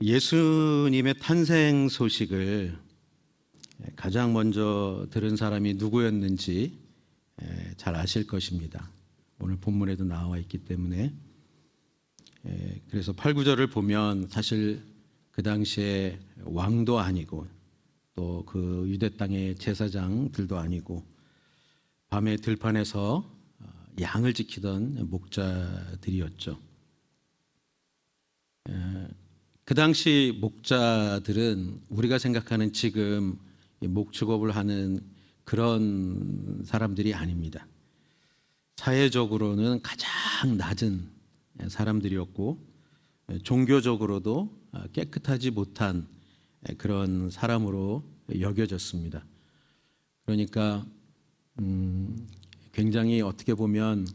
예수님의 탄생 소식을 가장 먼저 들은 사람이 누구였는지 잘 아실 것입니다. 오늘 본문에도 나와 있기 때문에. 그래서 8, 9절을 보면 사실 그 당시에 왕도 아니고 또 그 유대 땅의 제사장들도 아니고 밤에 들판에서 양을 지키던 목자들이었죠. 그 당시 목자들은 우리가 생각하는 지금 목축업을 하는 그런 사람들이 아닙니다. 사회적으로는 가장 낮은 사람들이었고 종교적으로도 깨끗하지 못한 그런 사람으로 여겨졌습니다. 그러니까 굉장히 어떻게 보면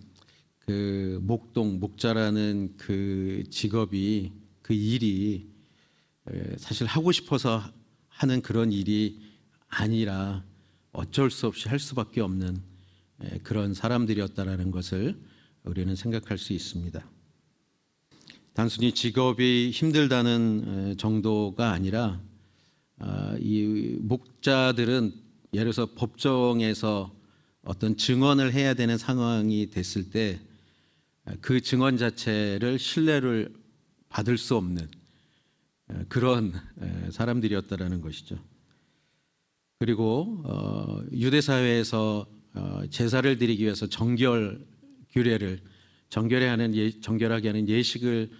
그 목자라는 그 직업이, 그 일이 사실 하고 싶어서 하는 그런 일이 아니라 어쩔 수 없이 할 수밖에 없는 그런 사람들이었다라는 것을 우리는 생각할 수 있습니다. 단순히 직업이 힘들다는 정도가 아니라 이 목자들은 예를 들어서 법정에서 어떤 증언을 해야 되는 상황이 됐을 때 그 증언 자체를 신뢰를 받을 수 없는 그런 사람들이었다라는 것이죠. 그리고 유대 사회에서 제사를 드리기 위해서 정결하게 하는 예식을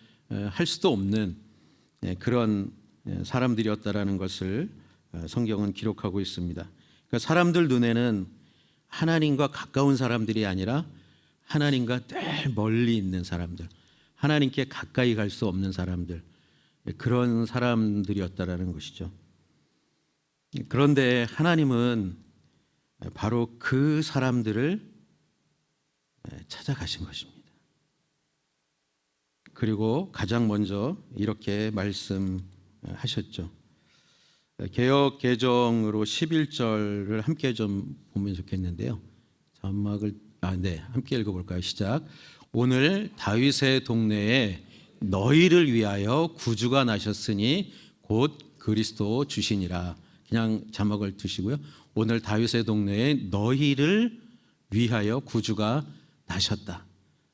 할 수도 없는 그런 사람들이었다라는 것을 성경은 기록하고 있습니다. 그러니까 사람들 눈에는 하나님과 가까운 사람들이 아니라 하나님과 늘 멀리 있는 사람들, 하나님께 가까이 갈 수 없는 사람들, 그런 사람들이었다라는 것이죠. 그런데 하나님은 바로 그 사람들을 찾아가신 것입니다. 그리고 가장 먼저 이렇게 말씀하셨죠. 개역 개정으로 11절을 함께 좀 보면 좋겠는데요. 자막을 함께 읽어볼까요? 시작. 오늘 다윗의 동네에 너희를 위하여 구주가 나셨으니 곧 그리스도 주시니라. 그냥 자막을 두시고요. 오늘 다윗의 동네에 너희를 위하여 구주가 나셨다.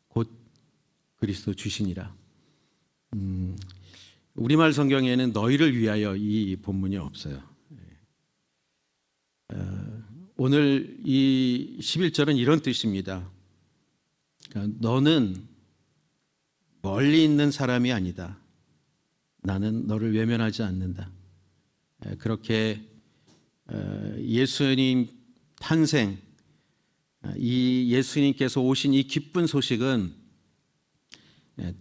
곧 그리스도 주시니라. 우리말 성경에는 너희를 위하여 이 본문이 없어요. 오늘 이 11절은 이런 뜻입니다. 그러니까 너는 멀리 있는 사람이 아니다. 나는 너를 외면하지 않는다. 그렇게 예수님 탄생, 이 예수님께서 오신 이 기쁜 소식은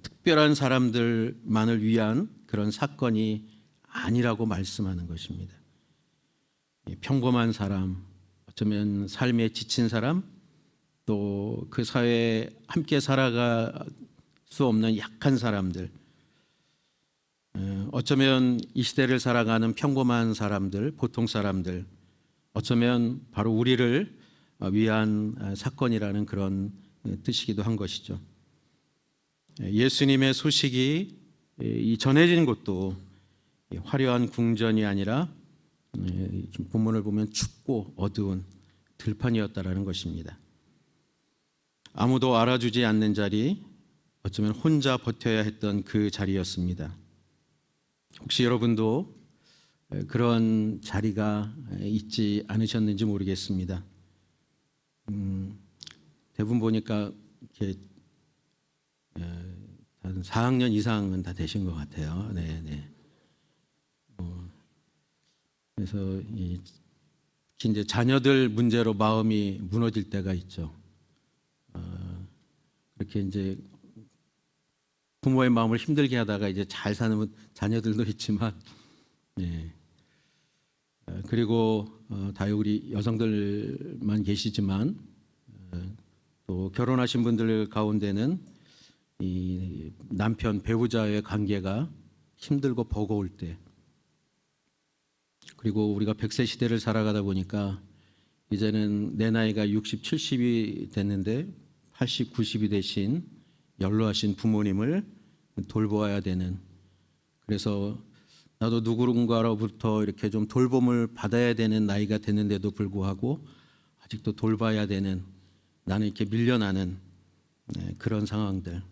특별한 사람들만을 위한 그런 사건이 아니라고 말씀하는 것입니다. 평범한 사람, 어쩌면 삶에 지친 사람, 또 그 사회에 함께 살아갈 수 없는 약한 사람들, 어쩌면 이 시대를 살아가는 평범한 사람들, 보통 사람들, 어쩌면 바로 우리를 위한 사건이라는 그런 뜻이기도 한 것이죠. 예수님의 소식이 전해진 곳도 화려한 궁전이 아니라 본문을 보면 춥고 어두운 들판이었다라는 것입니다. 아무도 알아주지 않는 자리, 어쩌면 혼자 버텨야 했던 그 자리였습니다. 혹시 여러분도 그런 자리가 있지 않으셨는지 모르겠습니다. 대부분 보니까 이렇게 한 4학년 이상은 다 되신 것 같아요. 네. 그래서 이제 자녀들 문제로 마음이 무너질 때가 있죠. 그렇게 이제 부모의 마음을 힘들게 하다가 이제 잘 사는 자녀들도 있지만, 그리고 다 우리 여성들만 계시지만 또 결혼하신 분들 가운데는 이 남편 배우자의 관계가 힘들고 버거울 때, 그리고 우리가 100세 시대를 살아가다 보니까 이제는 내 나이가 60, 70이 됐는데 80, 90이 되신 연로하신 부모님을 돌보아야 되는, 그래서 나도 누군가로부터 이렇게 좀 돌봄을 받아야 되는 나이가 됐는데도 불구하고 아직도 돌봐야 되는, 나는 이렇게 밀려나는 그런 상황들,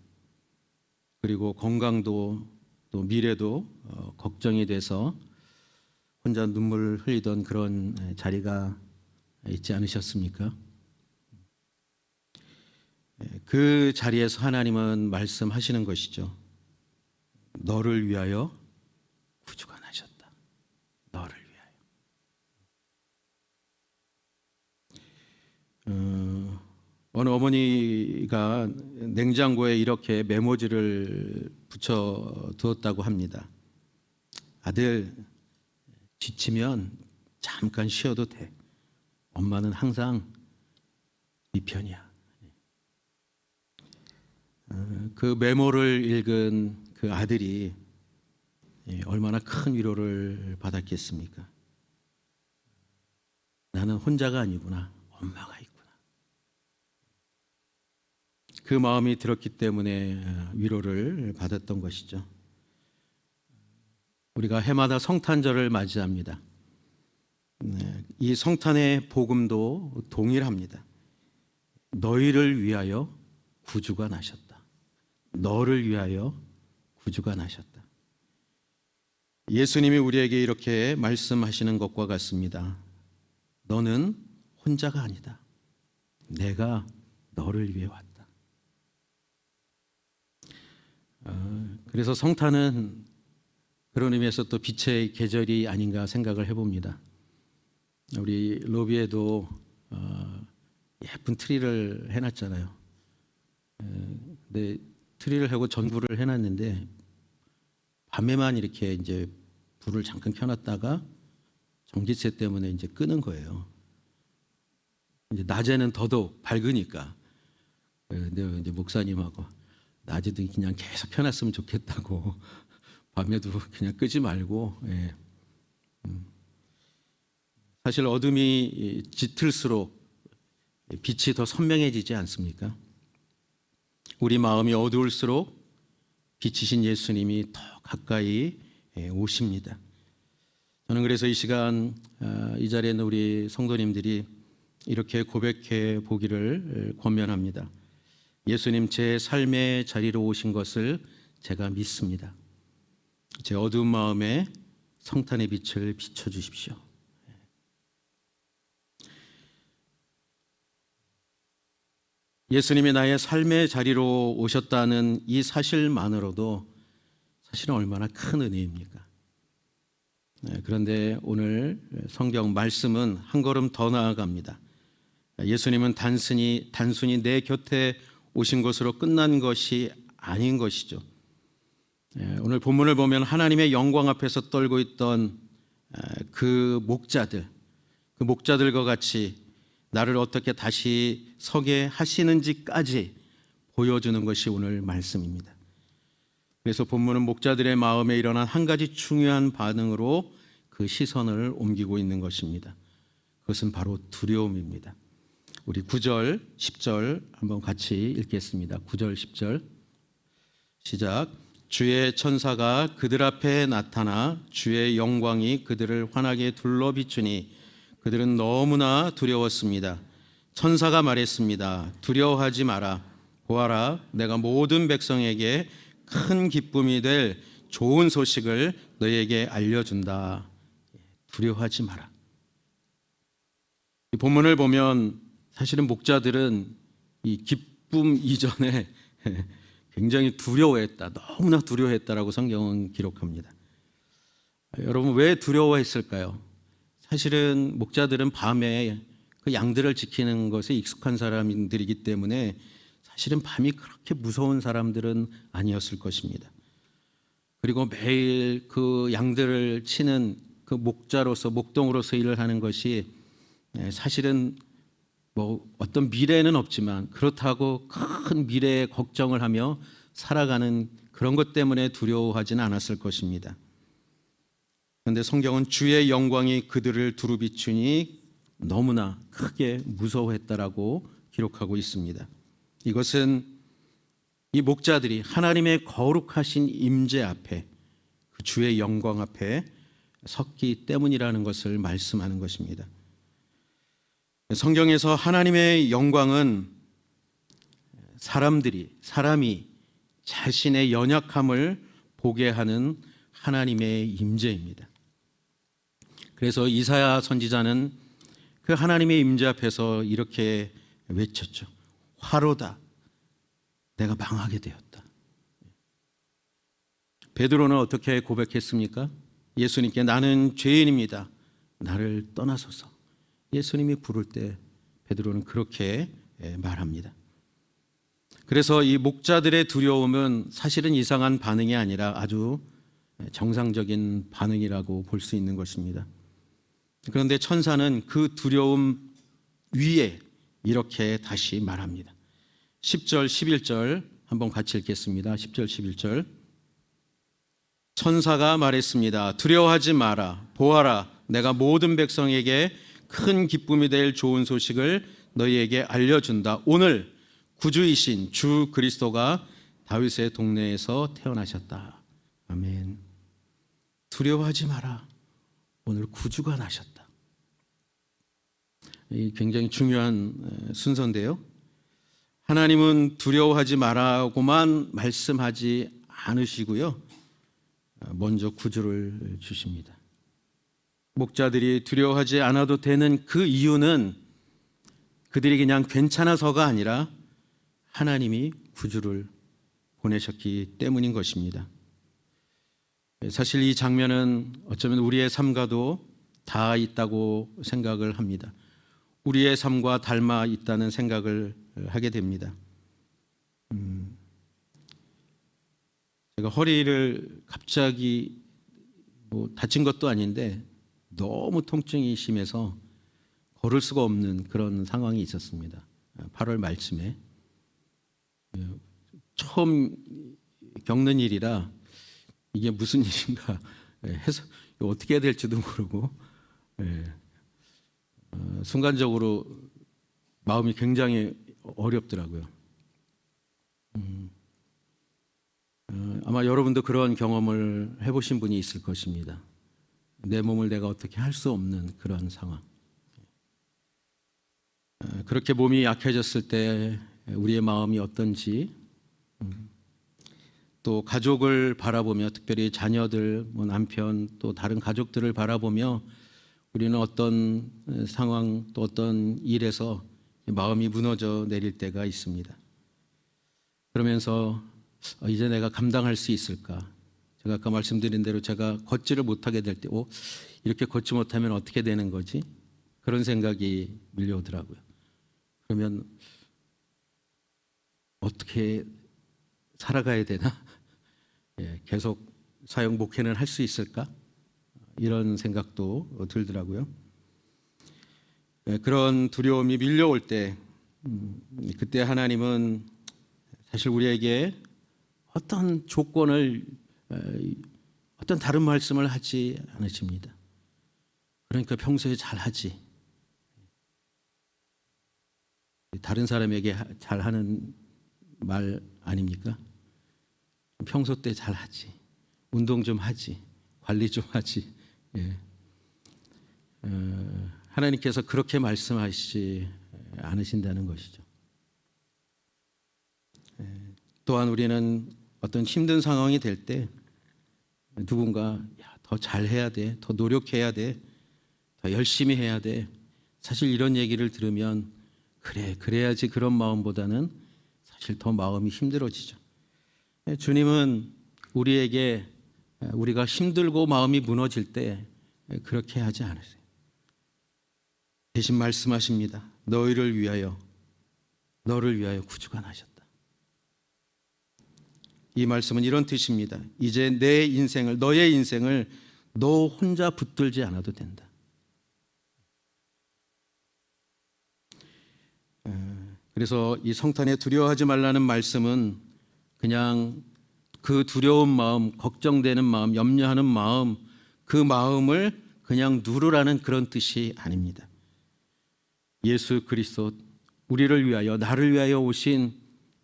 그리고 건강도 또 미래도 걱정이 돼서 혼자 눈물 흘리던 그런 자리가 있지 않으셨습니까? 그 자리에서 하나님은 말씀하시는 것이죠. 너를 위하여 구주가 나셨다. 너를 위하여. 어느 어머니가 냉장고에 이렇게 메모지를 붙여 두었다고 합니다. 아들, 지치면 잠깐 쉬어도 돼. 엄마는 항상 네 편이야. 그 메모를 읽은 그 아들이 얼마나 큰 위로를 받았겠습니까? 나는 혼자가 아니구나. 엄마가 있구나. 그 마음이 들었기 때문에 위로를 받았던 것이죠. 우리가 해마다 성탄절을 맞이합니다. 이 성탄의 복음도 동일합니다. 너희를 위하여 구주가 나셨다. 너를 위하여 구주가 나셨다. 예수님이 우리에게 이렇게 말씀하시는 것과 같습니다. 너는 혼자가 아니다. 내가 너를 위해 왔다. 그래서 성탄은 그런 의미에서 또 빛의 계절이 아닌가 생각을 해봅니다. 우리 로비에도 예쁜 트리를 해놨잖아요. 근데 트리를 하고 전구를 해놨는데 밤에만 이렇게 이제 불을 잠깐 켜놨다가 전기세 때문에 이제 끄는 거예요. 이제 낮에는 더더욱 밝으니까. 근데 이제 목사님하고 낮에도 그냥 계속 켜놨으면 좋겠다고 밤에도 그냥 끄지 말고. 사실 어둠이 짙을수록 빛이 더 선명해지지 않습니까? 우리 마음이 어두울수록 빛이신 예수님이 더 가까이 오십니다. 저는 그래서 이 시간 이 자리에 있는 우리 성도님들이 이렇게 고백해 보기를 권면합니다. 예수님, 제 삶의 자리로 오신 것을 제가 믿습니다. 제 어두운 마음에 성탄의 빛을 비춰주십시오. 예수님이 나의 삶의 자리로 오셨다는 이 사실만으로도 사실은 얼마나 큰 은혜입니까? 그런데 오늘 성경 말씀은 한 걸음 더 나아갑니다. 예수님은 단순히 내 곁에 오신 것으로 끝난 것이 아닌 것이죠. 오늘 본문을 보면 하나님의 영광 앞에서 떨고 있던 그 목자들과 같이 나를 어떻게 다시 서게 하시는지까지 보여주는 것이 오늘 말씀입니다. 그래서 본문은 목자들의 마음에 일어난 한 가지 중요한 반응으로 그 시선을 옮기고 있는 것입니다. 그것은 바로 두려움입니다. 우리 9절, 10절 한번 같이 읽겠습니다. 9절, 10절 시작. 주의 천사가 그들 앞에 나타나 주의 영광이 그들을 환하게 둘러 비추니 그들은 너무나 두려웠습니다. 천사가 말했습니다. 두려워하지 마라. 보아라, 내가 모든 백성에게 큰 기쁨이 될 좋은 소식을 너에게 알려준다. 두려워하지 마라. 이 본문을 보면 사실은 목자들은 이 기쁨 이전에 굉장히 두려워했다. 너무나 두려워했다라고 성경은 기록합니다. 여러분, 왜 두려워했을까요? 사실은 목자들은 밤에 그 양들을 지키는 것에 익숙한 사람들이기 때문에 사실은 밤이 그렇게 무서운 사람들은 아니었을 것입니다. 그리고 매일 그 양들을 치는 그 목자로서, 목동으로서 일을 하는 것이 사실은 뭐 어떤 미래는 없지만 그렇다고 큰 미래에 걱정을 하며 살아가는 그런 것 때문에 두려워하지는 않았을 것입니다. 그런데 성경은 주의 영광이 그들을 두루 비추니 너무나 크게 무서워했다라고 기록하고 있습니다. 이것은 이 목자들이 하나님의 거룩하신 임재 앞에, 그 주의 영광 앞에 섰기 때문이라는 것을 말씀하는 것입니다. 성경에서 하나님의 영광은 사람이 자신의 연약함을 보게 하는 하나님의 임재입니다. 그래서 이사야 선지자는 그 하나님의 임재 앞에서 이렇게 외쳤죠. 화로다. 내가 망하게 되었다. 베드로는 어떻게 고백했습니까? 예수님께 나는 죄인입니다. 나를 떠나소서. 예수님이 부를 때 베드로는 그렇게 말합니다. 그래서 이 목자들의 두려움은 사실은 이상한 반응이 아니라 아주 정상적인 반응이라고 볼 수 있는 것입니다. 그런데 천사는 그 두려움 위에 이렇게 다시 말합니다. 10절, 11절 한번 같이 읽겠습니다. 10절, 11절. 천사가 말했습니다. 두려워하지 마라. 보아라. 내가 모든 백성에게 큰 기쁨이 될 좋은 소식을 너희에게 알려준다. 오늘 구주이신 주 그리스도가 다윗의 동네에서 태어나셨다. 아멘. 두려워하지 마라. 오늘 구주가 나셨다. 이 굉장히 중요한 순서인데요. 하나님은 두려워하지 마라고만 말씀하지 않으시고요. 먼저 구주를 주십니다. 목자들이 두려워하지 않아도 되는 그 이유는 그들이 그냥 괜찮아서가 아니라 하나님이 구주를 보내셨기 때문인 것입니다. 사실 이 장면은 어쩌면 우리의 삶과도 다 있다고 생각을 합니다. 우리의 삶과 닮아 있다는 생각을 하게 됩니다. 제가 허리를 갑자기 다친 것도 아닌데 너무 통증이 심해서 걸을 수가 없는 그런 상황이 있었습니다. 8월 말쯤에 처음 겪는 일이라 이게 무슨 일인가 해서 어떻게 해야 될지도 모르고 순간적으로 마음이 굉장히 어렵더라고요. 아마 여러분도 그런 경험을 해보신 분이 있을 것입니다. 내 몸을 내가 어떻게 할 수 없는 그런 상황. 그렇게 몸이 약해졌을 때 우리의 마음이 어떤지, 또 가족을 바라보며, 특별히 자녀들, 남편, 또 다른 가족들을 바라보며 우리는 어떤 상황 또 어떤 일에서 마음이 무너져 내릴 때가 있습니다. 그러면서 이제 내가 감당할 수 있을까? 제가 아까 말씀드린 대로 제가 걷지를 못하게 될 때, 이렇게 걷지 못하면 어떻게 되는 거지? 그런 생각이 밀려오더라고요. 그러면 어떻게 살아가야 되나? 계속 사역 목회는 할 수 있을까? 이런 생각도 들더라고요. 그런 두려움이 밀려올 때, 그때 하나님은 사실 우리에게 어떤 조건을, 어떤 다른 말씀을 하지 않으십니다. 그러니까 평소에 잘하지. 다른 사람에게 잘하는 말 아닙니까? 평소 때 잘하지. 운동 좀 하지. 관리 좀 하지. 하나님께서 그렇게 말씀하시지 않으신다는 것이죠. 또한 우리는 어떤 힘든 상황이 될 때 누군가 더 잘해야 돼, 더 노력해야 돼, 더 열심히 해야 돼. 사실 이런 얘기를 들으면 그래야지 그런 마음보다는 사실 더 마음이 힘들어지죠. 주님은 우리에게 우리가 힘들고 마음이 무너질 때 그렇게 하지 않으세요. 대신 말씀하십니다. 너를 위하여 구주가 나셨다. 이 말씀은 이런 뜻입니다. 이제 너의 인생을 너 혼자 붙들지 않아도 된다. 그래서 이 성탄에 두려워하지 말라는 말씀은 그냥 그 두려운 마음, 걱정되는 마음, 염려하는 마음, 그 마음을 그냥 누르라는 그런 뜻이 아닙니다. 예수 그리스도, 우리를 위하여, 나를 위하여 오신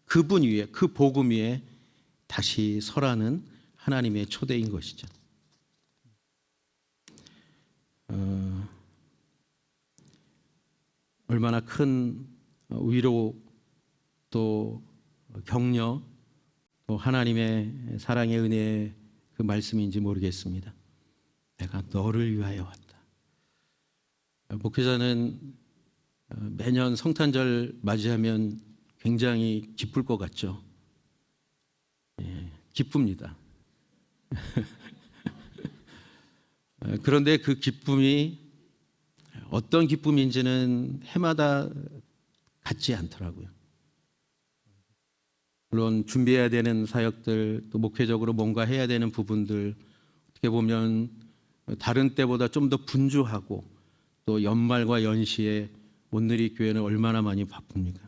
그분 위에, 그 복음 위에 다시 서라는 하나님의 초대인 것이죠. 얼마나 큰 위로 또 격려 또 하나님의 사랑의 은혜의 그 말씀인지 모르겠습니다. 내가 너를 위하여 왔다. 목회자는 매년 성탄절 맞이하면 굉장히 기쁠 것 같죠. 기쁩니다. 그런데 그 기쁨이 어떤 기쁨인지는 해마다 같지 않더라고요. 물론 준비해야 되는 사역들, 또 목회적으로 뭔가 해야 되는 부분들, 어떻게 보면 다른 때보다 좀 더 분주하고, 또 연말과 연시에 온누리 교회는 얼마나 많이 바쁩니까?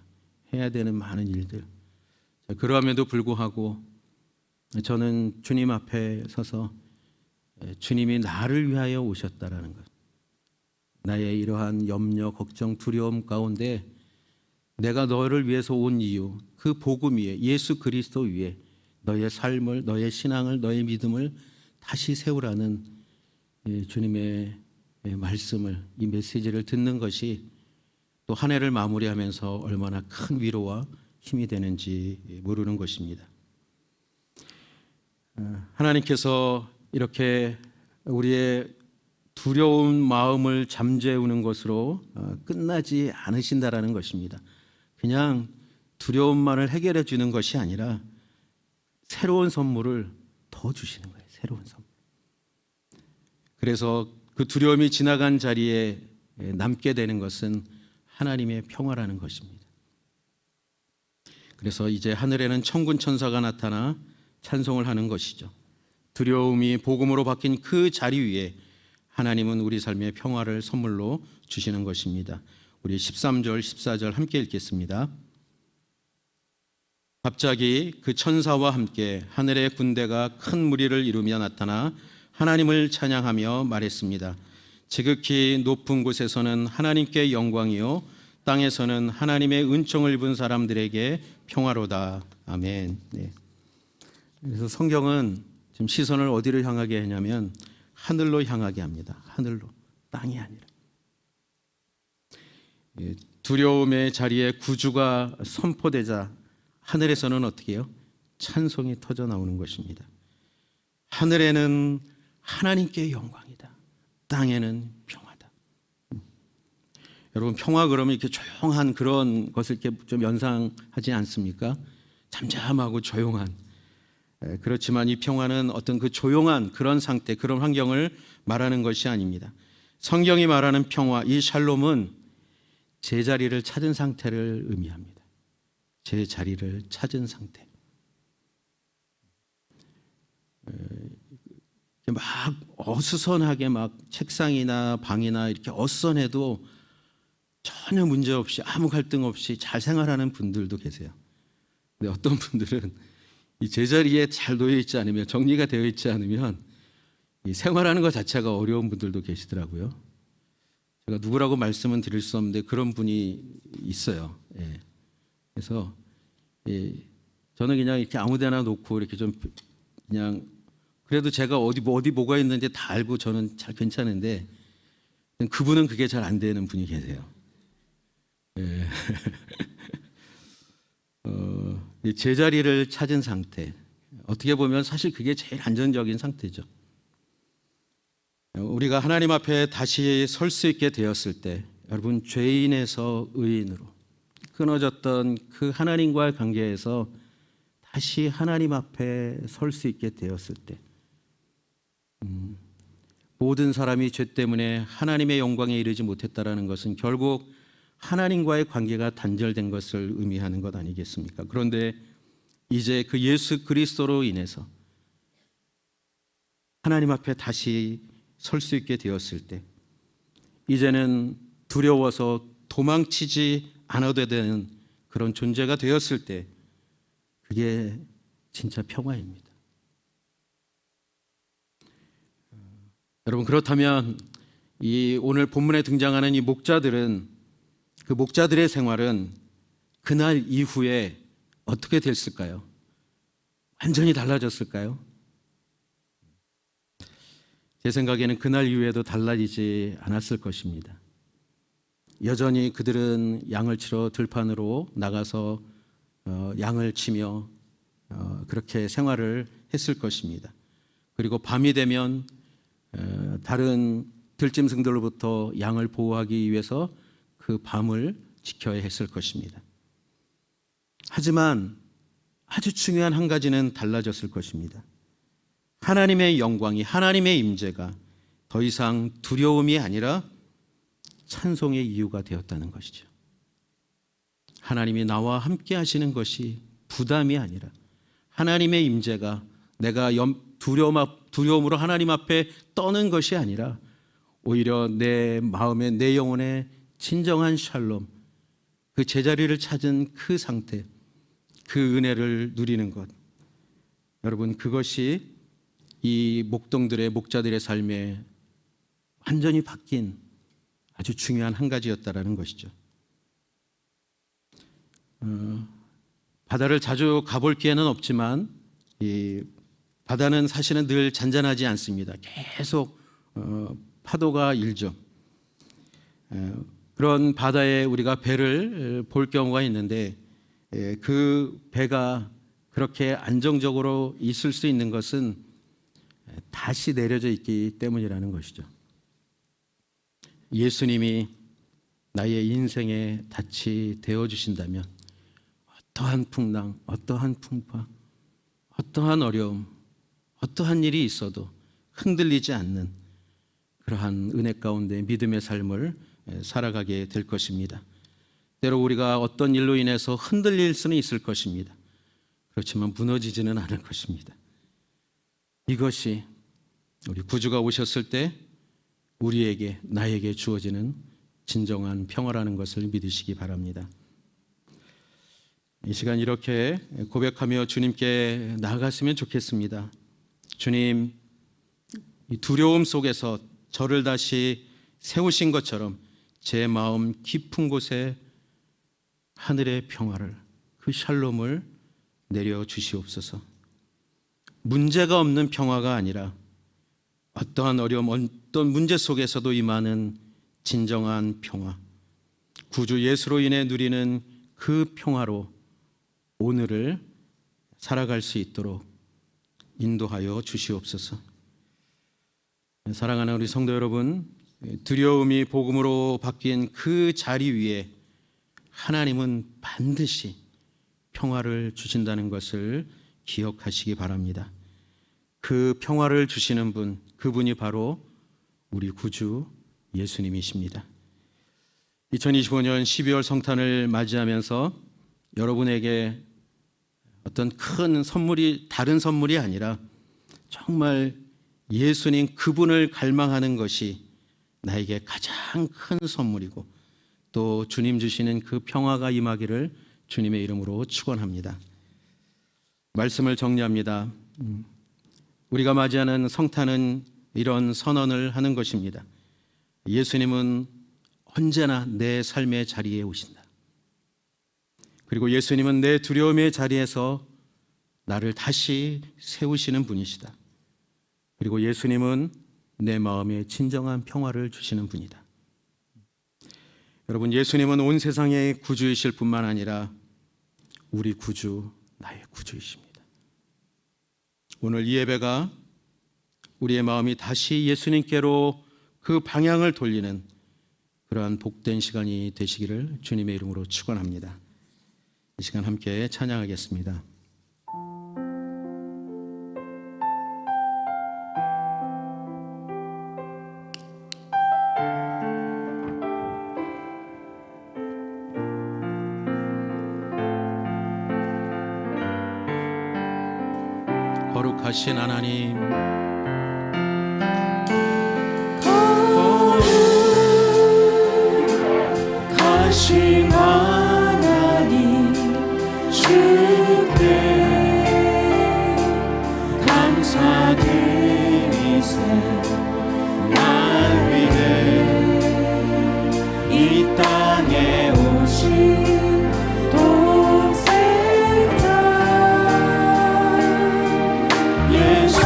해야 되는 많은 일들. 그러함에도 불구하고 저는 주님 앞에 서서 주님이 나를 위하여 오셨다라는 것, 나의 이러한 염려, 걱정, 두려움 가운데 내가 너를 위해서 온 이유, 그 복음 위에, 예수 그리스도 위에 너의 삶을, 너의 신앙을, 너의 믿음을 다시 세우라는 주님의 말씀을, 이 메시지를 듣는 것이 또 한 해를 마무리하면서 얼마나 큰 위로와 힘이 되는지 모르는 것입니다. 하나님께서 이렇게 우리의 두려운 마음을 잠재우는 것으로 끝나지 않으신다라는 것입니다. 그냥 두려움만을 해결해 주는 것이 아니라 새로운 선물을 더 주시는 거예요. 새로운 선물. 그래서 그 두려움이 지나간 자리에 남게 되는 것은 하나님의 평화라는 것입니다. 그래서 이제 하늘에는 천군 천사가 나타나 찬송을 하는 것이죠. 두려움이 복음으로 바뀐 그 자리 위에 하나님은 우리 삶의 평화를 선물로 주시는 것입니다. 우리 13절, 14절 함께 읽겠습니다. 갑자기 그 천사와 함께 하늘의 군대가 큰 무리를 이루며 나타나 하나님을 찬양하며 말했습니다. 지극히 높은 곳에서는 하나님께 영광이요 땅에서는 하나님의 은총을 입은 사람들에게 평화로다. 아멘. 네. 그래서 성경은 지금 시선을 어디로 향하게 하냐면 하늘로 향하게 합니다. 하늘로, 땅이 아니라. 두려움의 자리에 구주가 선포되자 하늘에서는 어떻게 해요? 찬송이 터져 나오는 것입니다. 하늘에는 하나님께 영광이다. 땅에는 평화다. 여러분, 평화 그러면 이렇게 조용한 그런 것을 이렇게 좀 연상하지 않습니까? 잠잠하고 조용한. 그렇지만 이 평화는 어떤 그 조용한 그런 상태, 그런 환경을 말하는 것이 아닙니다. 성경이 말하는 평화, 이 샬롬은 제자리를 찾은 상태를 의미합니다. 제자리를 찾은 상태. 막 어수선하게 막 책상이나 방이나 이렇게 어수선해도 전혀 문제 없이 아무 갈등 없이 잘 생활하는 분들도 계세요. 근데 어떤 분들은 이 제자리에 잘 놓여 있지 않으면, 정리가 되어 있지 않으면 이 생활하는 것 자체가 어려운 분들도 계시더라고요. 제가 누구라고 말씀은 드릴 수 없는데 그런 분이 있어요. 예. 그래서 저는 그냥 이렇게 아무데나 놓고 이렇게 좀 그냥, 그래도 제가 어디 뭐가 있는지 다 알고 저는 잘 괜찮은데 그분은 그게 잘 안 되는 분이 계세요. 예. 제자리를 찾은 상태, 어떻게 보면 사실 그게 제일 안정적인 상태죠. 우리가 하나님 앞에 다시 설 수 있게 되었을 때, 여러분, 죄인에서 의인으로 끊어졌던 그 하나님과의 관계에서 다시 하나님 앞에 설 수 있게 되었을 때, 모든 사람이 죄 때문에 하나님의 영광에 이르지 못했다라는 것은 결국 하나님과의 관계가 단절된 것을 의미하는 것 아니겠습니까? 그런데 이제 그 예수 그리스도로 인해서 하나님 앞에 다시 설 수 있게 되었을 때, 이제는 두려워서 도망치지 않아도 되는 그런 존재가 되었을 때, 그게 진짜 평화입니다. 여러분, 그렇다면 이 오늘 본문에 등장하는 이 목자들은, 그 목자들의 생활은 그날 이후에 어떻게 됐을까요? 완전히 달라졌을까요? 제 생각에는 그날 이후에도 달라지지 않았을 것입니다. 여전히 그들은 양을 치러 들판으로 나가서 양을 치며 그렇게 생활을 했을 것입니다. 그리고 밤이 되면 다른 들짐승들로부터 양을 보호하기 위해서 그 밤을 지켜야 했을 것입니다. 하지만 아주 중요한 한 가지는 달라졌을 것입니다. 하나님의 영광이, 하나님의 임재가 더 이상 두려움이 아니라 찬송의 이유가 되었다는 것이죠. 하나님이 나와 함께 하시는 것이 부담이 아니라 하나님의 임재가 내가 두려움으로 하나님 앞에 떠는 것이 아니라 오히려 내 마음에, 내 영혼에 진정한 샬롬, 그 제자리를 찾은 그 상태, 그 은혜를 누리는 것. 여러분, 그것이 이 목동들의, 목자들의 삶에 완전히 바뀐 아주 중요한 한 가지였다라는 것이죠. 바다를 자주 가볼 기회는 없지만 이 바다는 사실은 늘 잔잔하지 않습니다. 계속 파도가 일죠. 그런 바다에 우리가 배를 볼 경우가 있는데 그 배가 그렇게 안정적으로 있을 수 있는 것은 다시 내려져 있기 때문이라는 것이죠. 예수님이 나의 인생에 닻이 되어주신다면 어떠한 풍랑, 어떠한 풍파, 어떠한 어려움, 어떠한 일이 있어도 흔들리지 않는 그러한 은혜 가운데 믿음의 삶을 살아가게 될 것입니다. 때로 우리가 어떤 일로 인해서 흔들릴 수는 있을 것입니다. 그렇지만 무너지지는 않을 것입니다. 이것이 우리 구주가 오셨을 때 우리에게, 나에게 주어지는 진정한 평화라는 것을 믿으시기 바랍니다. 이 시간 이렇게 고백하며 주님께 나아갔으면 좋겠습니다. 주님, 이 두려움 속에서 저를 다시 세우신 것처럼 제 마음 깊은 곳에 하늘의 평화를, 그 샬롬을 내려주시옵소서. 문제가 없는 평화가 아니라 어떠한 어려움, 어떤 문제 속에서도 임하는 진정한 평화, 구주 예수로 인해 누리는 그 평화로 오늘을 살아갈 수 있도록 인도하여 주시옵소서. 사랑하는 우리 성도 여러분, 두려움이 복음으로 바뀐 그 자리 위에 하나님은 반드시 평화를 주신다는 것을 기억하시기 바랍니다. 그 평화를 주시는 분, 그분이 바로 우리 구주 예수님이십니다. 2025년 12월 성탄을 맞이하면서 여러분에게 어떤 큰 선물이, 다른 선물이 아니라 정말 예수님 그분을 갈망하는 것이 나에게 가장 큰 선물이고 또 주님 주시는 그 평화가 임하기를 주님의 이름으로 축원합니다. 말씀을 정리합니다. 우리가 맞이하는 성탄은 이런 선언을 하는 것입니다. 예수님은 언제나 내 삶의 자리에 오신다. 그리고 예수님은 내 두려움의 자리에서 나를 다시 세우시는 분이시다. 그리고 예수님은 내 마음에 진정한 평화를 주시는 분이다. 여러분, 예수님은 온 세상의 구주이실 뿐만 아니라 우리 구주, 나의 구주이십니다. 오늘 이 예배가 우리의 마음이 다시 예수님께로 그 방향을 돌리는 그러한 복된 시간이 되시기를 주님의 이름으로 축원합니다. 이 시간 함께 찬양하겠습니다. 거룩하신 하나님, 거룩하신 하나님, 주께 감사드리세. 날 위해 이 땅에 오신 독생자 예수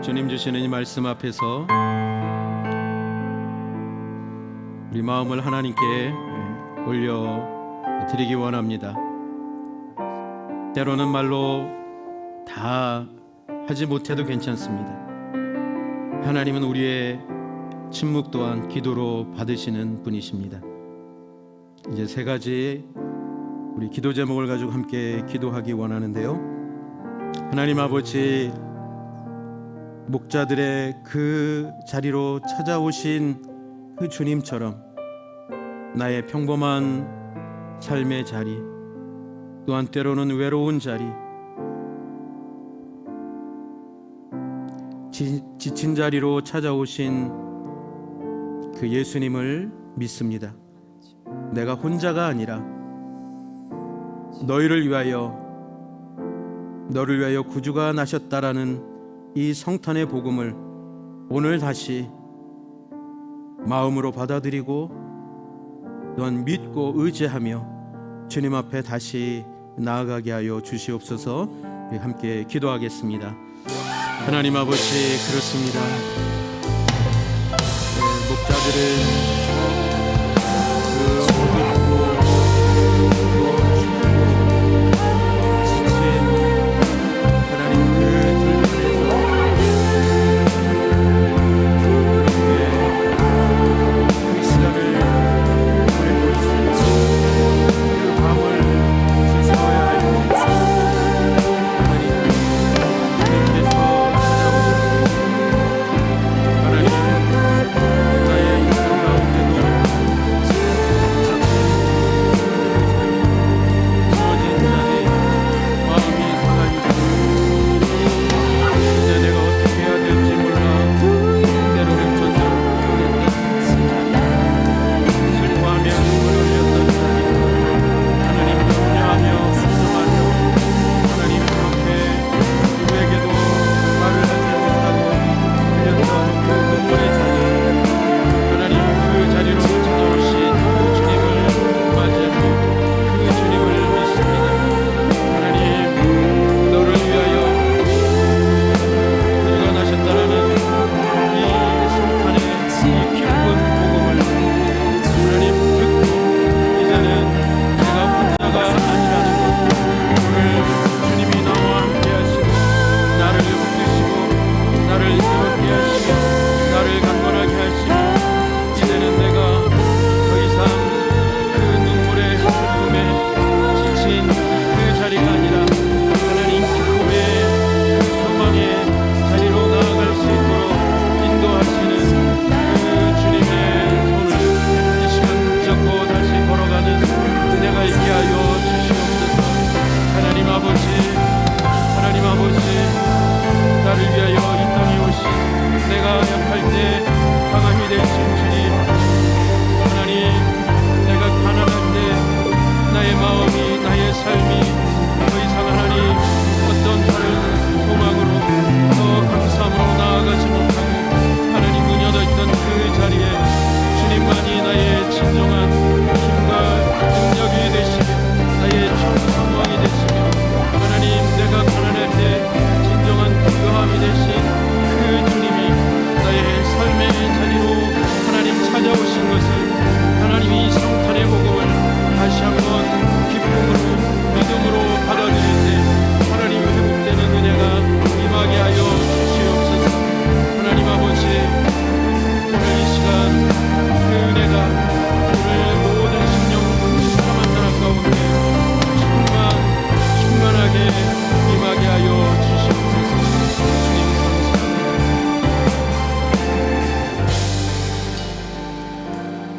주님 주시는 이 말씀 앞에서 우리 마음을 하나님께 올려 드리기 원합니다. 때로는 말로 다 하지 못해도 괜찮습니다. 하나님은 우리의 침묵 또한 기도로 받으시는 분이십니다. 이제 세 가지 우리 기도 제목을 가지고 함께 기도하기 원하는데요. 하나님 아버지, 목자들의 그 자리로 찾아오신 그 주님처럼 나의 평범한 삶의 자리, 또한 때로는 외로운 자리, 지친 자리로 찾아오신 그 예수님을 믿습니다. 내가 혼자가 아니라 너를 위하여 구주가 나셨다라는 이 성탄의 복음을 오늘 다시 마음으로 받아들이고 또한 믿고 의지하며 주님 앞에 다시 나아가게 하여 주시옵소서. 함께 기도하겠습니다. 하나님 아버지, 그렇습니다. 목자들은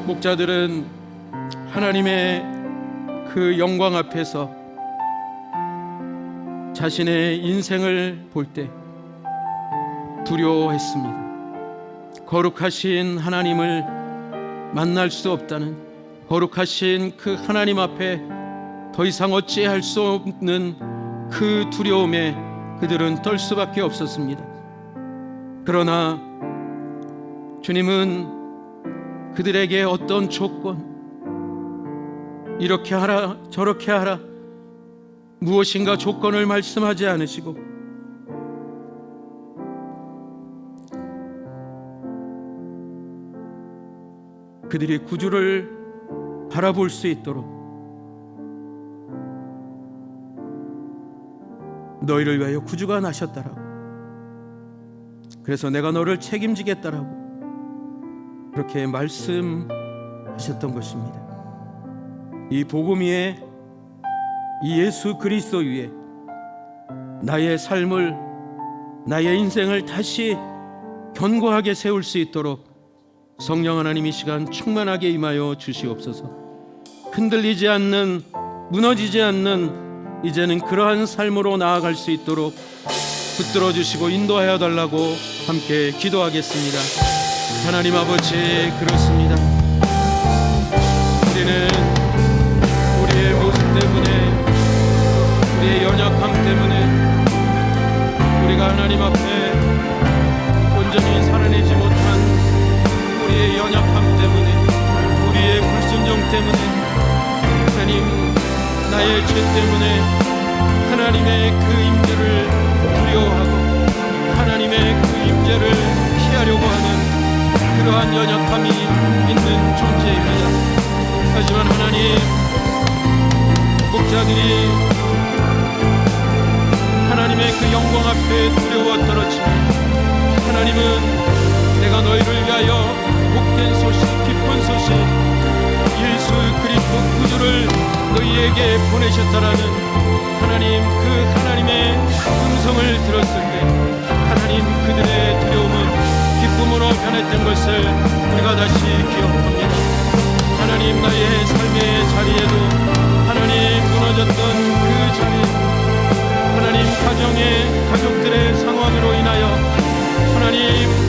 목자들은 하나님의 그 영광 앞에서 자신의 인생을 볼 때 두려워했습니다. 거룩하신 하나님을 만날 수 없다는, 거룩하신 그 하나님 앞에 더 이상 어찌할 수 없는 그 두려움에 그들은 떨 수밖에 없었습니다. 그러나 주님은 그들에게 어떤 조건, 이렇게 하라 저렇게 하라 무엇인가 조건을 말씀하지 않으시고 그들이 구주를 바라볼 수 있도록 너희를 위하여 구주가 나셨다라고, 그래서 내가 너를 책임지겠다라고 그렇게 말씀하셨던 것입니다. 이 복음 위에, 이 예수 그리스도 위에 나의 삶을, 나의 인생을 다시 견고하게 세울 수 있도록 성령 하나님 이 시간 충만하게 임하여 주시옵소서. 흔들리지 않는, 무너지지 않는 이제는 그러한 삶으로 나아갈 수 있도록 붙들어 주시고 인도하여 달라고 함께 기도하겠습니다. 하나님 아버지, 그렇습니다. 우리는 우리의 모습 때문에, 우리의 연약함 때문에 우리가 하나님 앞에 온전히 살아내지 못한 우리의 연약함 때문에, 우리의 불순종 때문에, 하나님 나의 죄 때문에 하나님의 그 임재를 두려워하고 하나님의 그 임재를 피하려고 하는 그러한 연약함이 있는 존재입니다. 하지만 하나님, 목자들이 하나님의 그 영광 앞에 두려워 떨어지면 하나님은 내가 너희를 위하여 복된 소식, 기쁜 소식, 예수 그리스도 구주를 너희에게 보내셨다라는 하나님, 그 하나님의 음성을 들었을 때 하나님, 그들의 두려움은 기쁨으로 변했던 것을 우리가 다시 기억합니다. 하나님, 나의 삶의 자리에도 하나님 무너졌던 그 자리, 하나님 가족들의 상황으로 인하여, 하나님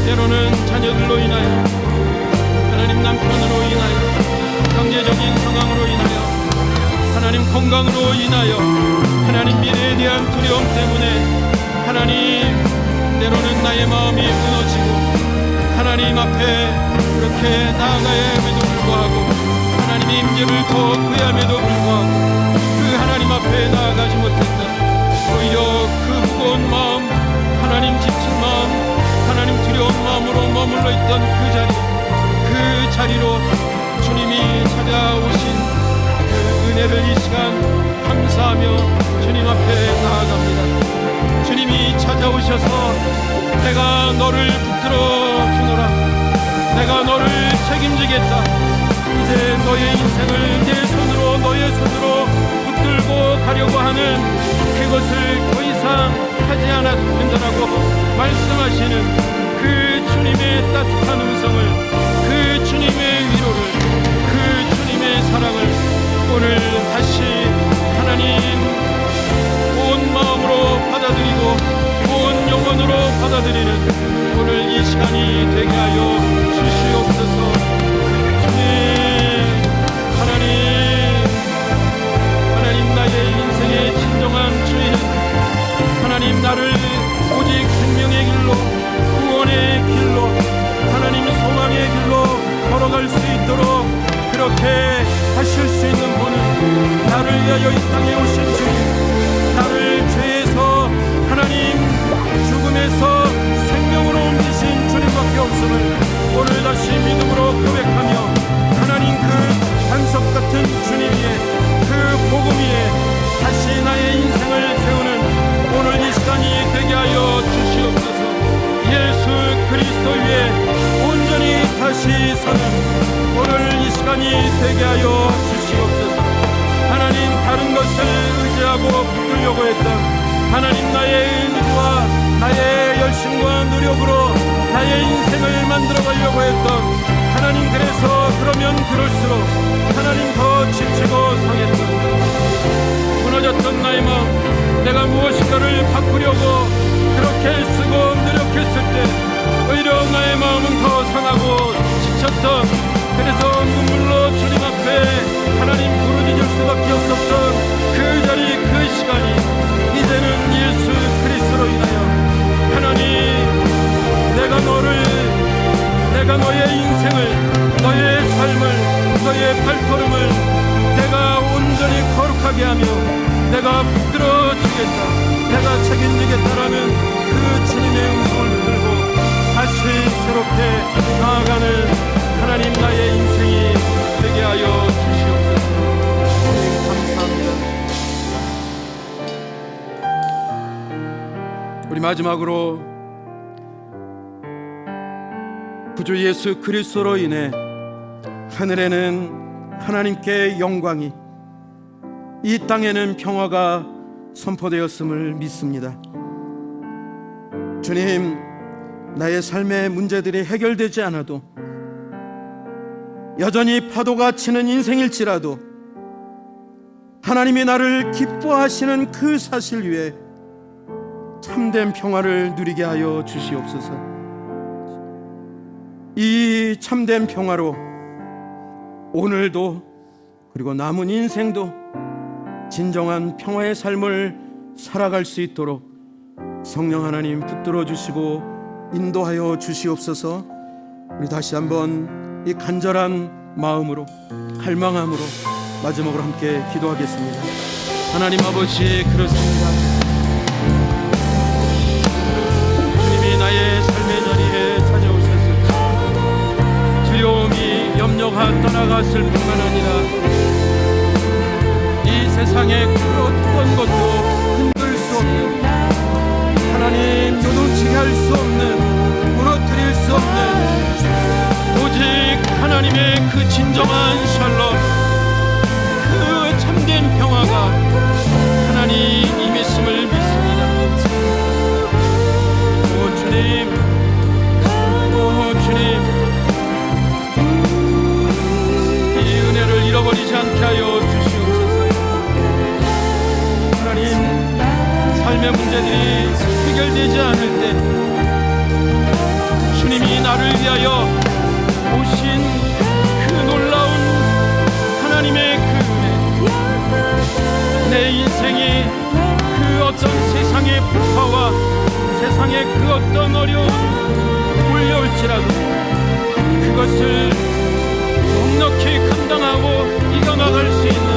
때로는 자녀들로 인하여, 하나님 남편으로 인하여, 경제적인 상황으로 인하여, 하나님 건강으로 인하여, 하나님 미래에 대한 두려움 때문에 하나님 때로는 나의 마음이 무너지고 하나님 앞에 그렇게 나아가야 함에도 불구하고, 하나님의 임재를 더 구해함에도 불구하고 그 하나님 앞에 나아가지 못했던, 오히려 그 무거운 마음, 하나님 지친 마음, 하나님 두려운 마음으로 머물러 있던 그 자리로 주님이 찾아오신 그 은혜를 이 시간 감사하며 주님 앞에 나아갑니다. 주님이 찾아오셔서 내가 너를 붙들어 주노라, 내가 너를 책임지겠다, 이제 너의 인생을 내 손으로, 너의 손으로 붙들고 가려고 하는 그것을 더 이상 하지 않아도 된다라고 말씀하시는 그 주님의 따뜻한 음성을, 그 주님의 위로를, 그 주님의 사랑을 오늘 다시 하나님 온 마음으로 받아들이고 온 영혼으로 받아들이는 오늘 이 시간이 되게 하여 주시옵소서. 주님, 하나님 나의 인생의 진정한 주인은 하나님, 나를 오직 생명의 길로, 구원의 길로, 하나님 소망의 길로 걸어갈 수 있도록 그렇게 하실 수 있는 분은 나를 위하여 이 땅에 오신 주님, 나를 죄에서 하나님 죽음에서 생명으로 옮기신 주님밖에 없음을 오늘 다시 믿음으로 고백하며, 하나님 그 반석 같은 주님 위에, 그 복음 위에 다시 나의 인생을 세우는 오늘 이 시간이 되게 하여 주시옵소서. 예수 그리스도 위에 온전히 다시 서는 오늘 이 시간이 되게 하여 주시옵소서. 하나님, 다른 것을 의지하고 붙들려고 했던 하나님, 나의 의지와 나의 열심과 노력으로 나의 인생을 만들어 가려고 했던 하나님, 그래서 그러면 그럴수록 하나님 더 지치고 상했던 무너졌던 나의 마음, 내가 무엇인가를 바꾸려고 그렇게 쓰고 노력했을 때 오히려 나의 마음은 더 상하고 지쳤던, 그래서 눈물로 주님 앞에 하나님 부르짖을 수밖에 없었던 그 자리, 그 시간이 이제는 예수 그리스도로 인하여 하나님, 내가 너의 인생을, 너의 삶을, 너의 발걸음을 내가 온전히 거룩하게 하며 내가 붙들어 주겠다, 내가 책임지겠다라는 그 마지막으로 구주 예수 그리스도로 인해 하늘에는 하나님께 영광이, 이 땅에는 평화가 선포되었음을 믿습니다. 주님, 나의 삶의 문제들이 해결되지 않아도, 여전히 파도가 치는 인생일지라도 하나님이 나를 기뻐하시는 그 사실 위에 참된 평화를 누리게 하여 주시옵소서. 이 참된 평화로 오늘도 그리고 남은 인생도 진정한 평화의 삶을 살아갈 수 있도록 성령 하나님 붙들어 주시고 인도하여 주시옵소서. 우리 다시 한번 이 간절한 마음으로, 갈망함으로 마지막으로 함께 기도하겠습니다. 하나님 아버지, 그렇습니다. 주님이 나의 삶의 자리에 찾아오셨을 때 두려움이 염려가 떠나갔을 뿐만 아니라 이 세상의 그 어떤 것도 흔들 수 없는, 하나님 요동치게 할 수 없는, 무너뜨릴 수 없는 오직 하나님의 그 진정한 샬롬, 그 참된 평화가 하나님 임했음을 믿습니다. 오 주님, 오 주님, 이 은혜를 잃어버리지 않게 하여 주시옵소서. 하나님, 삶의 문제들이 해결되지 않을 때 주님이 나를 위하여 오신 그 놀라운 하나님의 그 은혜, 내 인생이 그 어떤 세상의 풍파와 세상의 그 어떤 어려움 몰려올지라도 그것을 넉넉히 감당하고 이겨나갈 수 있는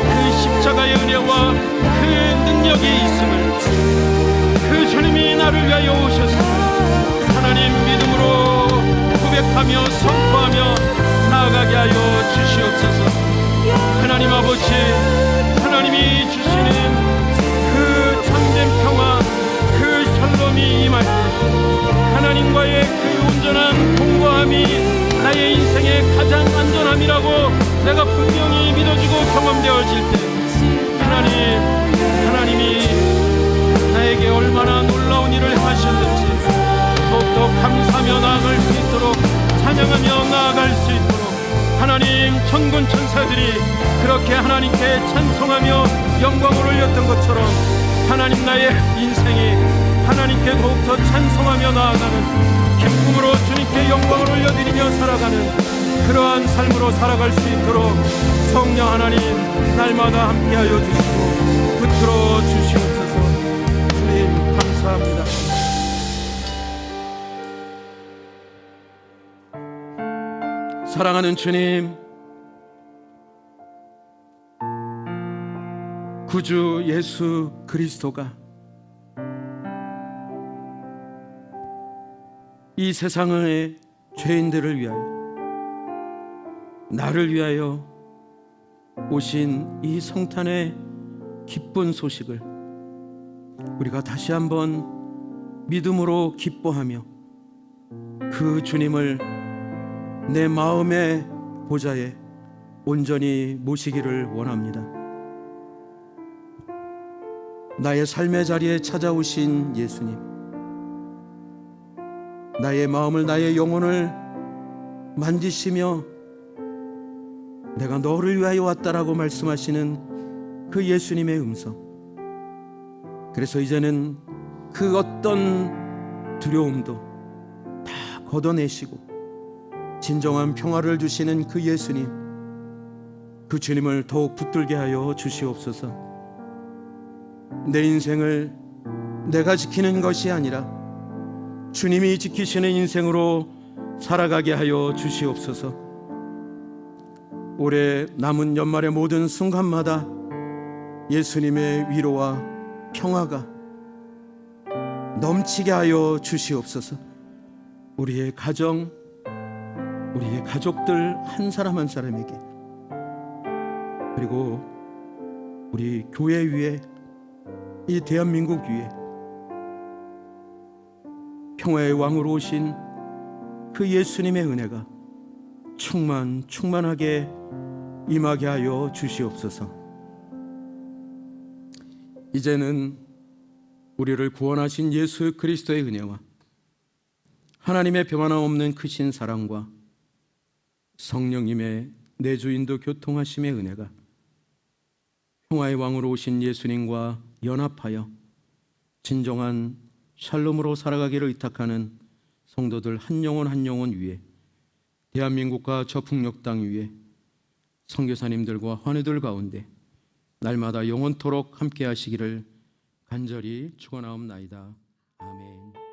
그 십자가의 은혜와 그 능력이 있음을, 그 주님이 나를 위하여 오셨음을 하나님 믿음으로 고백하며 선포하며 나아가게 하여 주시옵소서. 하나님 아버지, 하나님이 주시는 그 참된 평화, 그 샬롬이 임할 때 하나님과의 그 온전한 동거함이 나의 인생의 가장 안전함이라고 내가 분명히 믿어지고 경험되어질 때 하나님이 나에게 얼마나 놀라운 일을 하셨는지 더욱더 감사하며 나아갈 수 있도록, 찬양하며 나아갈 수 있도록 하나님 천군 천사들이 그렇게 하나님께 찬송하며 영광을 올렸던 것처럼 하나님, 나의 인생이 하나님께 더욱더 찬송하며 나아가는, 기쁨으로 주님께 영광을 올려드리며 살아가는 그러한 삶으로 살아갈 수 있도록 성령 하나님 날마다 함께하여 주시고 붙들어 주시옵소서. 주님 감사합니다. 사랑하는 주님, 구주 예수 그리스도가 이 세상의 죄인들을 위하여, 나를 위하여 오신 이 성탄의 기쁜 소식을 우리가 다시 한번 믿음으로 기뻐하며 그 주님을 내 마음의 보좌에 온전히 모시기를 원합니다. 나의 삶의 자리에 찾아오신 예수님, 나의 마음을, 나의 영혼을 만지시며 내가 너를 위하여 왔다라고 말씀하시는 그 예수님의 음성, 그래서 이제는 그 어떤 두려움도 다 걷어내시고 진정한 평화를 주시는 그 예수님, 그 주님을 더욱 붙들게 하여 주시옵소서. 내 인생을 내가 지키는 것이 아니라 주님이 지키시는 인생으로 살아가게 하여 주시옵소서. 올해 남은 연말의 모든 순간마다 예수님의 위로와 평화가 넘치게 하여 주시옵소서. 우리의 가정, 우리의 가족들 한 사람 한 사람에게, 그리고 우리 교회 위에, 이 대한민국 위에 평화의 왕으로 오신 그 예수님의 은혜가 충만하게 임하게 하여 주시옵소서. 이제는 우리를 구원하신 예수 그리스도의 은혜와 하나님의 변함없는 크신 사랑과 성령님의 내주인도 교통하심의 은혜가 평화의 왕으로 오신 예수님과 연합하여 진정한 샬롬으로 살아가기를 의탁하는 성도들 한 영혼 위에, 대한민국과 저 북녘 땅 위에 선교사님들과 환우들 가운데 날마다 영원토록 함께 하시기를 간절히 축원하옵나이다. 아멘.